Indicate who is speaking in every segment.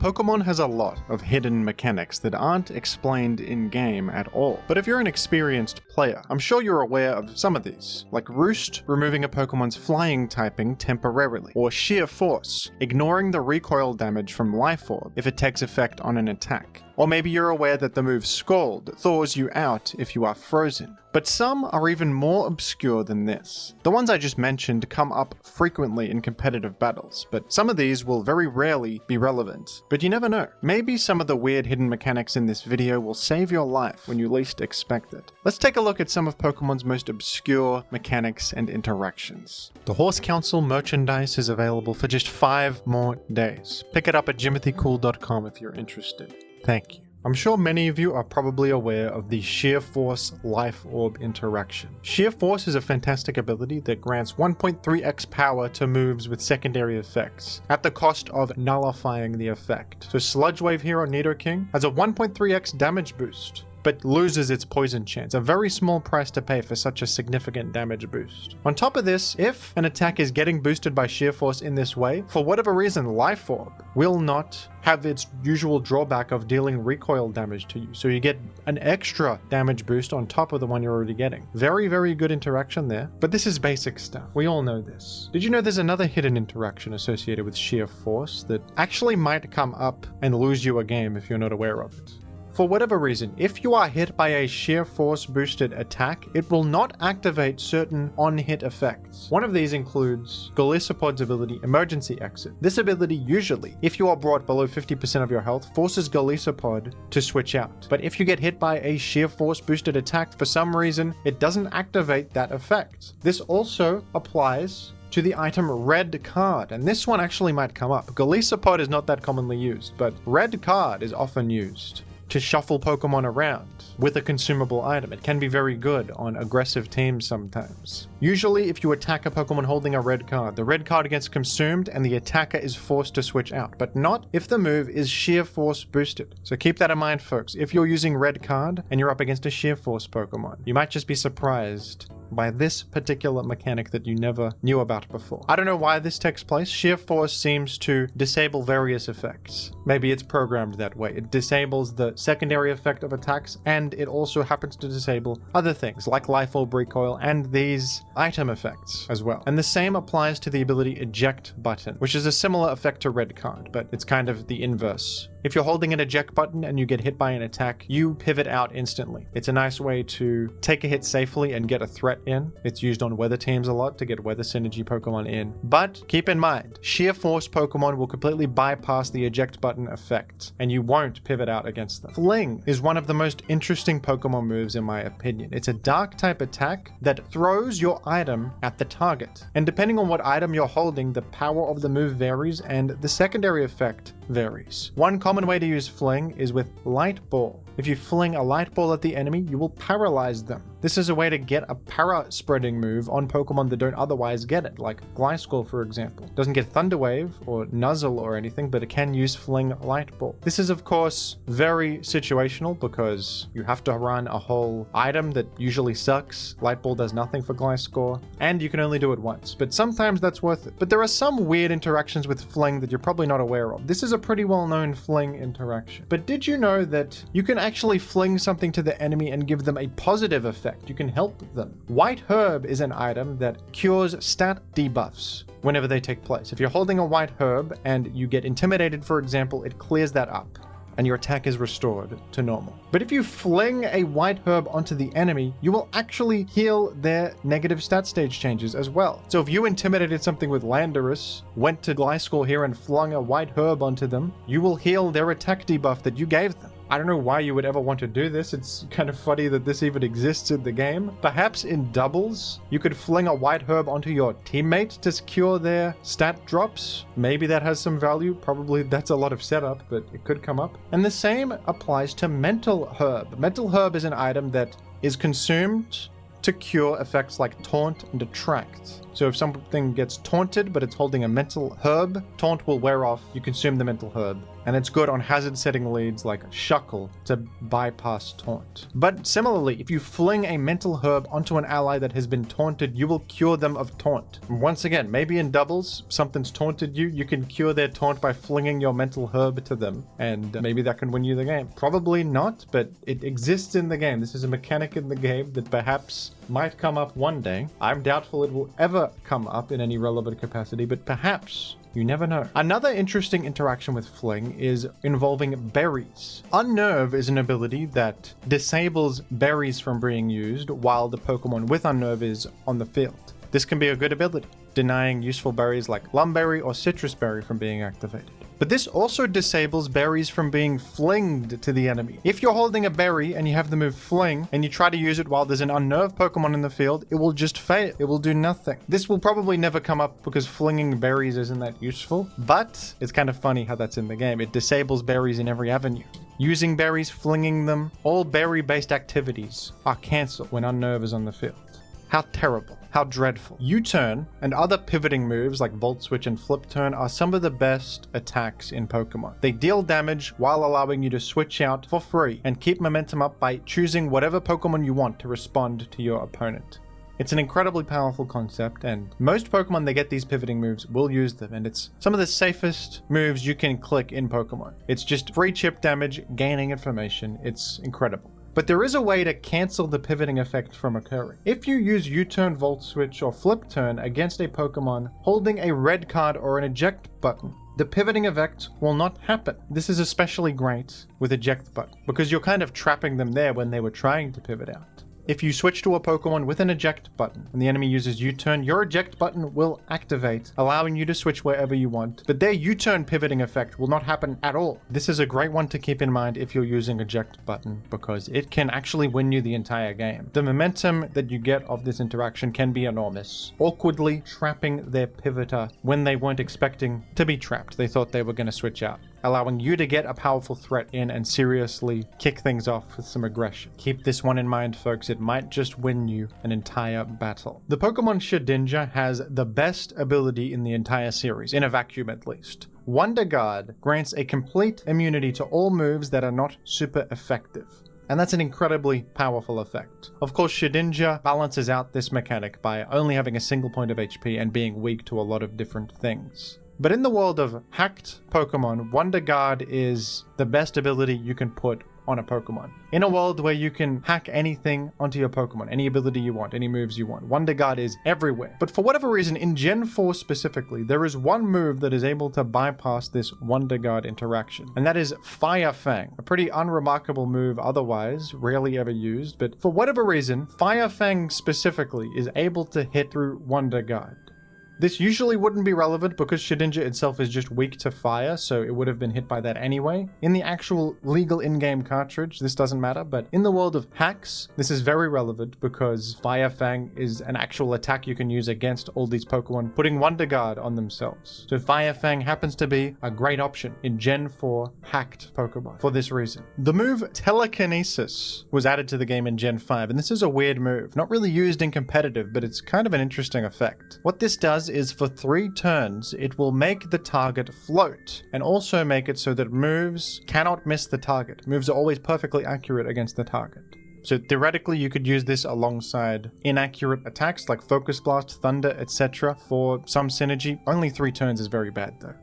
Speaker 1: Pokemon has a lot of hidden mechanics that aren't explained in-game at all. But if you're an experienced player, I'm sure you're aware of some of these, like Roost removing a Pokemon's flying typing temporarily, or Sheer Force ignoring the recoil damage from Life Orb if it takes effect on an attack. Or maybe you're aware that the move Scald thaws you out if you are frozen. But some are even more obscure than this. The ones I just mentioned come up frequently in competitive battles, but some of these will very rarely be relevant. But you never know. Maybe some of the weird hidden mechanics in this video will save your life when you least expect it. Let's take a look at some of Pokemon's most obscure mechanics and interactions. The Horse Council merchandise is available for just 5 more days. Pick it up at jimothycool.com if you're interested. Thank you. I'm sure many of you are probably aware of the Sheer Force Life Orb interaction. Sheer Force is a fantastic ability that grants 1.3x power to moves with secondary effects, at the cost of nullifying the effect. So Sludge Wave here on Nidoking has a 1.3x damage boost, but loses its poison chance, a very small price to pay for such a significant damage boost. On top of this, if an attack is getting boosted by Sheer Force in this way, for whatever reason, Life Orb will not have its usual drawback of dealing recoil damage to you, so you get an extra damage boost on top of the one you're already getting. Very, very good interaction there, but this is basic stuff. We all know this. Did you know there's another hidden interaction associated with Sheer Force that actually might come up and lose you a game if you're not aware of it? For whatever reason, if you are hit by a Sheer Force boosted attack, it will not activate certain on-hit effects. One of these includes Golisopod's ability Emergency Exit. This ability usually, if you are brought below 50% of your health, forces Golisopod to switch out. But if you get hit by a Sheer Force boosted attack for some reason, it doesn't activate that effect. This also applies to the item Red Card, and this one actually might come up. Golisopod is not that commonly used, but Red Card is often used to shuffle Pokemon around with a consumable item. It can be very good on aggressive teams sometimes. Usually, if you attack a Pokemon holding a red card, the red card gets consumed and the attacker is forced to switch out, but not if the move is Sheer Force boosted. So keep that in mind, folks. If you're using red card and you're up against a Sheer Force Pokemon, you might just be surprised by this particular mechanic that you never knew about before. I don't know why this takes place. Sheer Force seems to disable various effects. Maybe it's programmed that way. It disables the secondary effect of attacks, and it also happens to disable other things like Life Orb recoil and these item effects as well. And the same applies to the ability Eject Button, which is a similar effect to Red Card, but it's kind of the inverse. If you're holding an eject button and you get hit by an attack, you pivot out instantly. It's a nice way to take a hit safely and get a threat in. It's used on weather teams a lot to get weather synergy Pokemon in. But keep in mind, Sheer Force Pokemon will completely bypass the eject button effect, and you won't pivot out against them. Fling is one of the most interesting Pokemon moves in my opinion. It's a dark type attack that throws your item at the target. And depending on what item you're holding, the power of the move varies and the secondary effect varies. One common way to use Fling is with Light Ball. If you fling a light ball at the enemy, you will paralyze them. This is a way to get a para-spreading move on Pokemon that don't otherwise get it, like Gliscor for example. Doesn't get Thunder Wave or Nuzzle or anything, but it can use Fling Light Ball. This is of course very situational because you have to run a whole item that usually sucks. Light Ball does nothing for Gliscor, and you can only do it once, but sometimes that's worth it. But there are some weird interactions with Fling that you're probably not aware of. This is a pretty well-known Fling interaction. But did you know that you can actually fling something to the enemy and give them a positive effect? You can help them. White Herb is an item that cures stat debuffs whenever they take place. If you're holding a White Herb and you get intimidated, for example, it clears that up and your attack is restored to normal. But if you fling a White Herb onto the enemy, you will actually heal their negative stat stage changes as well. So if you intimidated something with Landorus, went to Gliscor here and flung a White Herb onto them, you will heal their attack debuff that you gave them. I don't know why you would ever want to do this. It's kind of funny that this even exists in the game. Perhaps in doubles, you could fling a White Herb onto your teammate to secure their stat drops. Maybe that has some value. Probably that's a lot of setup, but it could come up. And the same applies to Mental Herb. Mental Herb is an item that is consumed to cure effects like Taunt and Attract. So if something gets taunted, but it's holding a mental herb, taunt will wear off, you consume the mental herb. And it's good on hazard setting leads like Shuckle to bypass taunt. But similarly, if you fling a mental herb onto an ally that has been taunted, you will cure them of taunt. And once again, maybe in doubles, something's taunted you, you can cure their taunt by flinging your mental herb to them, and maybe that can win you the game. Probably not, but it exists in the game. This is a mechanic in the game that perhaps might come up one day. I'm doubtful it will ever come up in any relevant capacity, but perhaps. You never know. Another interesting interaction with Fling is involving berries. Unnerve is an ability that disables berries from being used while the Pokemon with Unnerve is on the field. This can be a good ability, denying useful berries like Lumberry or Citrus Berry from being activated. But this also disables berries from being flinged to the enemy. If you're holding a berry and you have the move Fling and you try to use it while there's an Unnerved Pokemon in the field, it will just fail. It will do nothing. This will probably never come up because flinging berries isn't that useful, but it's kind of funny how that's in the game. It disables berries in every avenue. Using berries, flinging them, all berry-based activities are cancelled when Unnerve is on the field. How terrible. How dreadful. U-turn and other pivoting moves like Volt Switch and Flip Turn are some of the best attacks in Pokemon. They deal damage while allowing you to switch out for free and keep momentum up by choosing whatever Pokemon you want to respond to your opponent. It's an incredibly powerful concept, and most Pokemon that get these pivoting moves will use them, and it's some of the safest moves you can click in Pokemon. It's just free chip damage, gaining information. It's incredible. But there is a way to cancel the pivoting effect from occurring. If you use U-turn, Volt Switch, or Flip Turn against a Pokemon holding a red card or an eject button, the pivoting effect will not happen. This is especially great with eject button, because you're kind of trapping them there when they were trying to pivot out. If you switch to a Pokemon with an eject button and the enemy uses U-turn, your eject button will activate, allowing you to switch wherever you want, but their U-turn pivoting effect will not happen at all. This is a great one to keep in mind if you're using eject button, because it can actually win you the entire game. The momentum that you get of this interaction can be enormous, awkwardly trapping their pivoter when they weren't expecting to be trapped. They thought they were going to switch out, allowing you to get a powerful threat in and seriously kick things off with some aggression. Keep this one in mind, folks. It might just win you an entire battle. The Pokemon Shedinja has the best ability in the entire series, in a vacuum at least. Wonder Guard grants a complete immunity to all moves that are not super effective. And that's an incredibly powerful effect. Of course, Shedinja balances out this mechanic by only having a single point of HP and being weak to a lot of different things. But in the world of hacked Pokemon, Wonder Guard is the best ability you can put on a Pokemon. In a world where you can hack anything onto your Pokemon, any ability you want, any moves you want, Wonder Guard is everywhere. But for whatever reason, in Gen 4 specifically, there is one move that is able to bypass this Wonder Guard interaction, and that is Fire Fang. A pretty unremarkable move otherwise, rarely ever used, but for whatever reason, Fire Fang specifically is able to hit through Wonder Guard. This usually wouldn't be relevant because Shedinja itself is just weak to fire, so it would have been hit by that anyway. In the actual legal in-game cartridge, this doesn't matter, but in the world of hacks, this is very relevant because Fire Fang is an actual attack you can use against all these Pokemon, putting Wonder Guard on themselves. So Fire Fang happens to be a great option in Gen 4 hacked Pokemon for this reason. The move Telekinesis was added to the game in Gen 5, and this is a weird move. Not really used in competitive, but it's kind of an interesting effect. What this does is for 3 turns, it will make the target float and also make it so that moves cannot miss the target. Moves are always perfectly accurate against the target. So theoretically, you could use this alongside inaccurate attacks like Focus Blast, Thunder, etc. for some synergy. Only 3 turns is very bad though.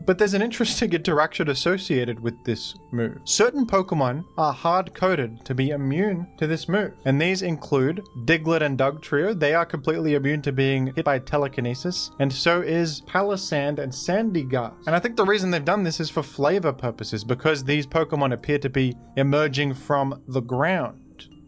Speaker 1: But there's an interesting interaction associated with this move. Certain Pokemon are hard-coded to be immune to this move, and these include Diglett and Dugtrio. They are completely immune to being hit by Telekinesis, and so is Palisand and Sandygast. And I think the reason they've done this is for flavor purposes, because these Pokemon appear to be emerging from the ground.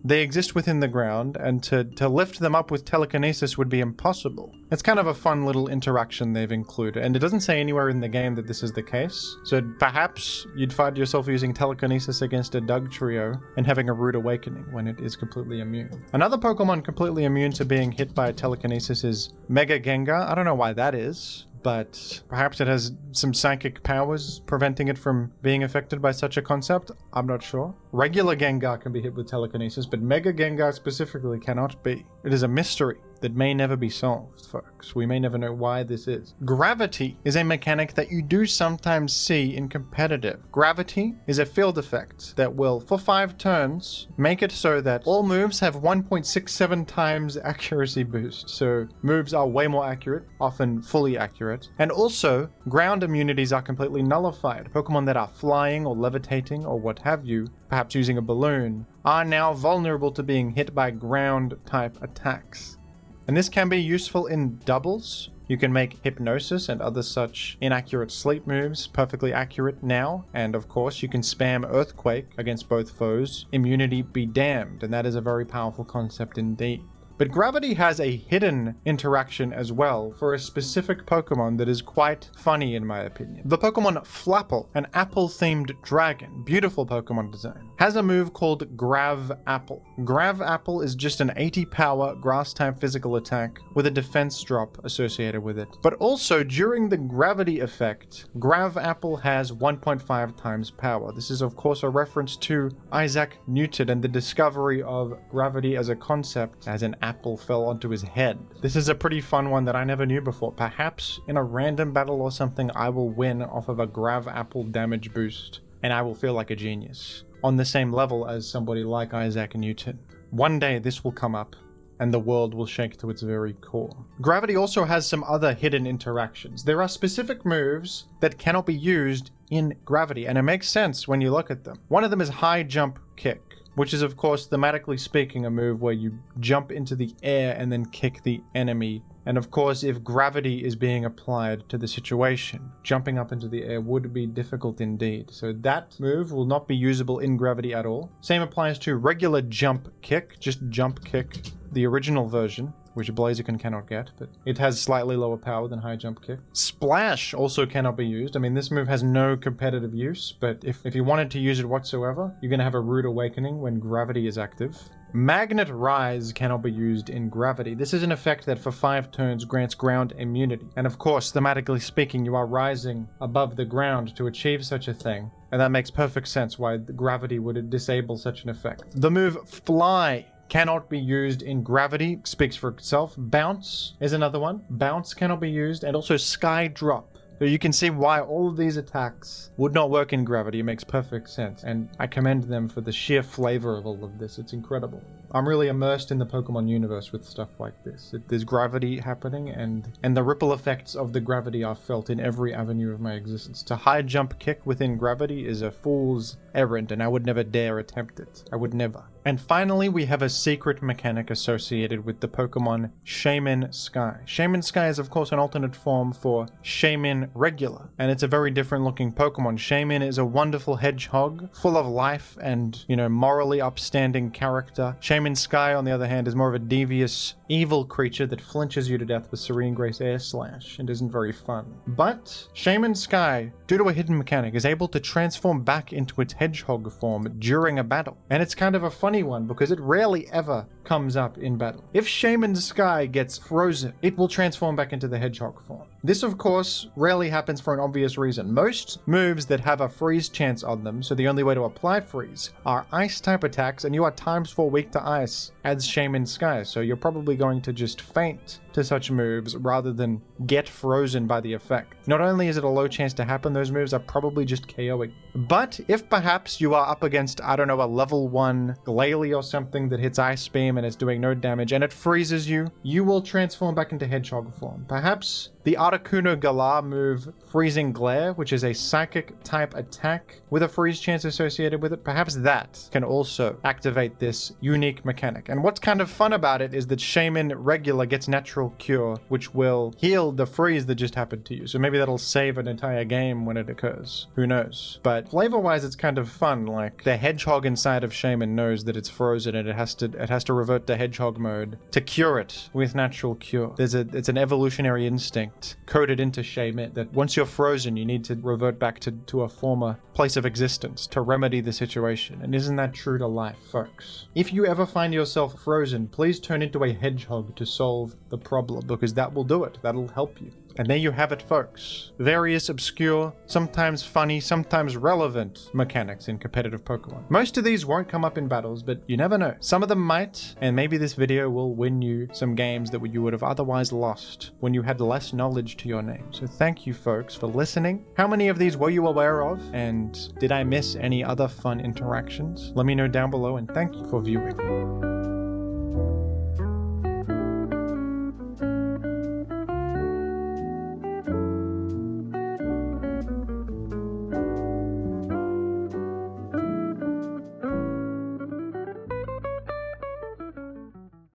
Speaker 1: They exist within the ground, and to lift them up with telekinesis would be impossible. It's kind of a fun little interaction they've included, and it doesn't say anywhere in the game that this is the case, so perhaps you'd find yourself using telekinesis against a Dugtrio and having a rude awakening when it is completely immune. Another Pokemon completely immune to being hit by telekinesis is Mega Gengar. I don't know why that is, but perhaps it has some psychic powers preventing it from being affected by such a concept. I'm not sure. Regular Gengar can be hit with telekinesis, but Mega Gengar specifically cannot be. It is a mystery that may never be solved, folks. We may never know why this is. Gravity is a mechanic that you do sometimes see in competitive. Gravity is a field effect that will, for 5 turns, make it so that all moves have 1.67 times accuracy boost. So moves are way more accurate, often fully accurate. And also, ground immunities are completely nullified. Pokemon that are flying or levitating or what have you, perhaps using a balloon, are now vulnerable to being hit by ground-type attacks. And this can be useful in doubles. You can make Hypnosis and other such inaccurate sleep moves perfectly accurate now. And of course, you can spam Earthquake against both foes. Immunity be damned, and that is a very powerful concept indeed. But gravity has a hidden interaction as well for a specific Pokemon that is quite funny in my opinion. The Pokemon Flapple, an apple-themed dragon, beautiful Pokemon design, has a move called Grav Apple. Grav Apple is just an 80 power grass-type physical attack with a defense drop associated with it. But also during the gravity effect, Grav Apple has 1.5 times power. This is of course a reference to Isaac Newton and the discovery of gravity as a concept as an apple fell onto his head. This is a pretty fun one that I never knew before. Perhaps in a random battle or something I will win off of a Grav Apple damage boost and I will feel like a genius. On the same level as somebody like Isaac Newton. One day this will come up and the world will shake to its very core. Gravity also has some other hidden interactions. There are specific moves that cannot be used in gravity and it makes sense when you look at them. One of them is High Jump Kick, which is of course thematically speaking a move where you jump into the air and then kick the enemy. And of course if gravity is being applied to the situation, jumping up into the air would be difficult indeed. So that move will not be usable in gravity at all. Same applies to regular Jump Kick, just Jump Kick, the original version, which Blaziken cannot get, but it has slightly lower power than High Jump Kick. Splash also cannot be used. I mean, this move has no competitive use, but if you wanted to use it whatsoever, you're going to have a rude awakening when gravity is active. Magnet Rise cannot be used in gravity. This is an effect that for 5 turns grants ground immunity. And of course, thematically speaking, you are rising above the ground to achieve such a thing. And that makes perfect sense why gravity would disable such an effect. The move Fly cannot be used in gravity, speaks for itself. Bounce is another one. Bounce cannot be used, and also Sky Drop. So you can see why all of these attacks would not work in gravity. It makes perfect sense, and I commend them for the sheer flavor of all of this. It's incredible. I'm really immersed in the Pokemon universe with stuff like this. There's gravity happening, and the ripple effects of the gravity are felt in every avenue of my existence. To High Jump Kick within gravity is a fool's errand, and I would never dare attempt it. I would never. And finally, we have a secret mechanic associated with the Pokemon Shaymin-Sky. Shaymin-Sky is of course an alternate form for Shaymin Regular, and it's a very different looking Pokemon. Shaymin is a wonderful hedgehog, full of life and, morally upstanding character. Shaymin-Sky, on the other hand, is more of a devious, evil creature that flinches you to death with Serene Grace Air Slash and isn't very fun. But Shaymin-Sky, due to a hidden mechanic, is able to transform back into its hedgehog form during a battle. And it's kind of a funny one because it rarely ever comes up in battle. If Shaymin-Sky gets frozen, it will transform back into the hedgehog form. This, of course, rarely happens for an obvious reason. Most moves that have a freeze chance on them, so the only way to apply freeze, are ice-type attacks, and you are ×4 weak to ice as Shaymin-Sky, so you're probably going to just faint to such moves rather than get frozen by the effect. Not only is it a low chance to happen, those moves are probably just KOing. But if perhaps you are up against, I don't know, a level 1 Glalie or something that hits Ice Beam and is doing no damage and it freezes you, you will transform back into hedgehog form. Perhaps the Articuno Galar move Freezing Glare, which is a psychic type attack with a freeze chance associated with it, perhaps that can also activate this unique mechanic. And what's kind of fun about it is that Shaymin Regular gets Natural Cure, which will heal the freeze that just happened to you. So maybe that'll save an entire game when it occurs. Who knows? But flavor-wise, it's kind of fun. Like, the hedgehog inside of Shaymin knows that it's frozen and it has to revert to hedgehog mode to cure it with Natural Cure. It's an evolutionary instinct coded into Shaymin that once you're frozen, you need to revert back to a former place of existence to remedy the situation. And isn't that true to life, folks? If you ever find yourself frozen, please turn into a hedgehog to solve the problem, because that will do it. That'll help you. And there you have it, folks. Various obscure, sometimes funny, sometimes relevant mechanics in competitive Pokemon. Most of these won't come up in battles, but you never know. Some of them might, and maybe this video will win you some games that you would have otherwise lost when you had less knowledge to your name. So thank you, folks, for listening. How many of these were you aware of? And did I miss any other fun interactions? Let me know down below, and thank you for viewing.